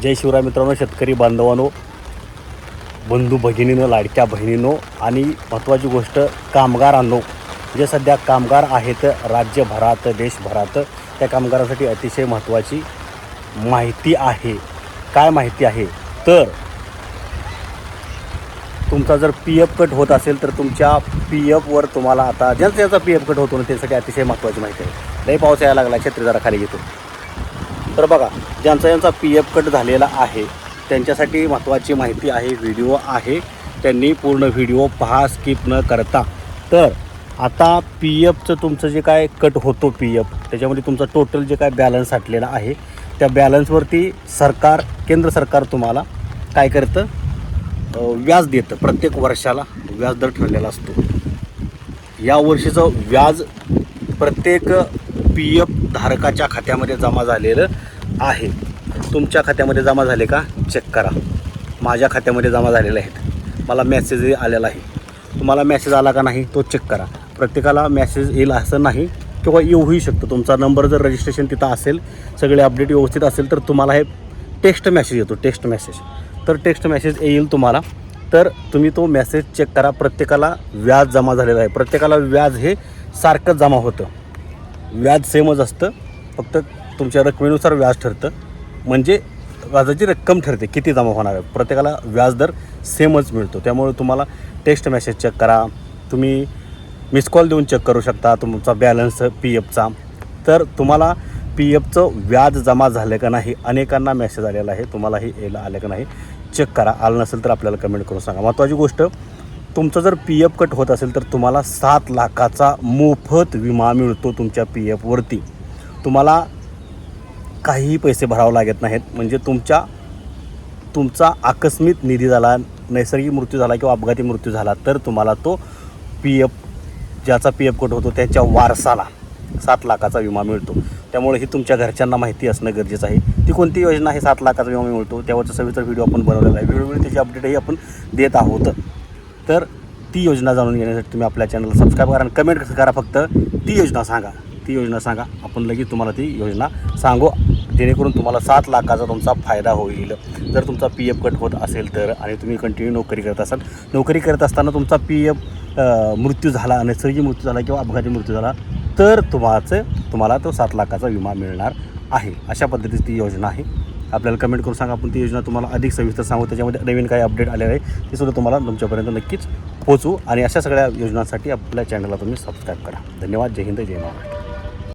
जय शिवराय मित्रांनो, शेतकरी बांधवांनो, बंधू भगिनींनो, लाडक्या बहिणींनो आणि महत्त्वाची गोष्ट कामगारांनो, जे सध्या कामगार आहेत राज्यभरात देशभरात, त्या कामगारांसाठी अतिशय महत्त्वाची माहिती आहे. काय माहिती आहे तर तुमचा जर PF कट होत असेल तर तुमच्या PFवर तुम्हाला आता ज्यांचा PF कट होतो ना त्यासाठी अतिशय महत्त्वाची माहिती आहे. लई पाऊस यायला लागला, छत्री जरा खाली घेतो. तर बघा, ज्यांचा PF कट झालेला आहे त्यांच्यासाठी महत्त्वाची माहिती आहे, व्हिडिओ आहे, त्यांनी पूर्ण व्हिडिओ पहा स्किप न करता. तर आता PFचं तुमचं जे काय कट होतो PF त्याच्यामध्ये तुमचा टोटल जे काय बॅलन्स साठलेला आहे त्या बॅलन्सवरती केंद्र सरकार तुम्हाला काय करतं, व्याज देतं. प्रत्येक वर्षाला व्याजदर ठरलेला असतो. या वर्षीचं व्याज प्रत्येक PF धारकाच्या खात्यामध्ये जमा झालेलं आहे. तुमच्या खात्यामध्ये जमा झाले का चेक करा. माझ्या खात्यामध्ये जमा झालेले आहेत. मला मेसेज आलेला आहे. तुम्हाला मेसेज आला का नाही तो चेक करा. प्रत्येकाला मेसेज येईल असं नाही, किंवा येऊही शकतं. तुमचा नंबर जर रजिस्ट्रेशन तिथं असेल, सगळे अपडेट व्यवस्थित असेल तर तुम्हाला हे टेक्स्ट मेसेज येतो. टेक्स्ट मेसेज तर टेक्स्ट मेसेज येईल तुम्हाला. तर तुम्ही तो मेसेज चेक करा. प्रत्येकाला व्याज जमा झालेलं आहे. प्रत्येकाला व्याज हे सारखंच जमा होतं. व्याज सेमच असतं, फक्त तुमच्या रकमेनुसार व्याज ठरतं. म्हणजे व्याजाची रक्कम ठरते किती जमा होणार आहे. प्रत्येकाला व्याजदर सेमच मिळतो. त्यामुळे तुम्हाला टेक्स्ट मेसेज चेक करा. तुम्ही मिस कॉल देऊन चेक करू शकता तुमचा बॅलन्स PFचा. तर तुम्हाला PFचं व्याज जमा झालं का नाही, अनेकांना मेसेज आलेला आहे. तुम्हालाही यायला आलं का नाही चेक करा. आलं नसेल तर आपल्याला कमेंट करून सांगा. महत्त्वाची गोष्ट, तुमचं जर PF कट होत असेल तर तुम्हाला 7 लाखाचा मोफत विमा मिळतो तुमच्या PFवरती. तुम्हाला काहीही पैसे भरावे लागत नाहीत. म्हणजे तुमचा आकस्मिक निधी झाला, नैसर्गिक मृत्यू झाला किंवा अपघाती मृत्यू झाला तर तुम्हाला तो ज्याचा PF कट होतो त्याच्या वारसाला 7 लाखाचा विमा मिळतो. त्यामुळे ही तुमच्या घरच्यांना माहिती असणं गरजेचं आहे. ती कोणती योजना आहे 7 लाखाचा विमा मिळतो त्यावरचा सविस्तर व्हिडिओ आपण बनवलेला आहे. वेळोवेळी त्याची अपडेटही आपण देत आहोत. तर ती योजना जाणून घेण्यासाठी तुम्ही आपल्या चॅनलला सबस्क्राईब करा आणि कमेंट करा. फक्त ती योजना सांगा, आपण लगेच तुम्हाला ती योजना सांगू, जेणेकरून तुम्हाला 7 लाखाचा तुमचा फायदा होईल. जर तुमचा PF कट होत असेल तर, आणि तुम्ही कंटिन्यू नोकरी करत असाल, नोकरी करत असताना तुमचा PF मृत्यू झाला, नैसर्गिक मृत्यू झाला किंवा अपघाती मृत्यू झाला तर तुम्हाला तो 7 लाखाचा विमा मिळणार आहे. अशा पद्धतीची ती योजना आहे. आपल्याला कमेंट करून सांगा, आपण ती योजना तुम्हाला अधिक सविस्तर सांगू. त्याच्यामध्ये नवीन काही अपडेट आलेलं आहे ते सुद्धा तुम्हाला तुमच्यापर्यंत नक्कीच पोहोचू. आणि अशा सगळ्या योजनांसाठी आपल्या चॅनलला तुम्ही सबस्क्राईब करा. धन्यवाद. जय हिंद, जय महाराष्ट्र.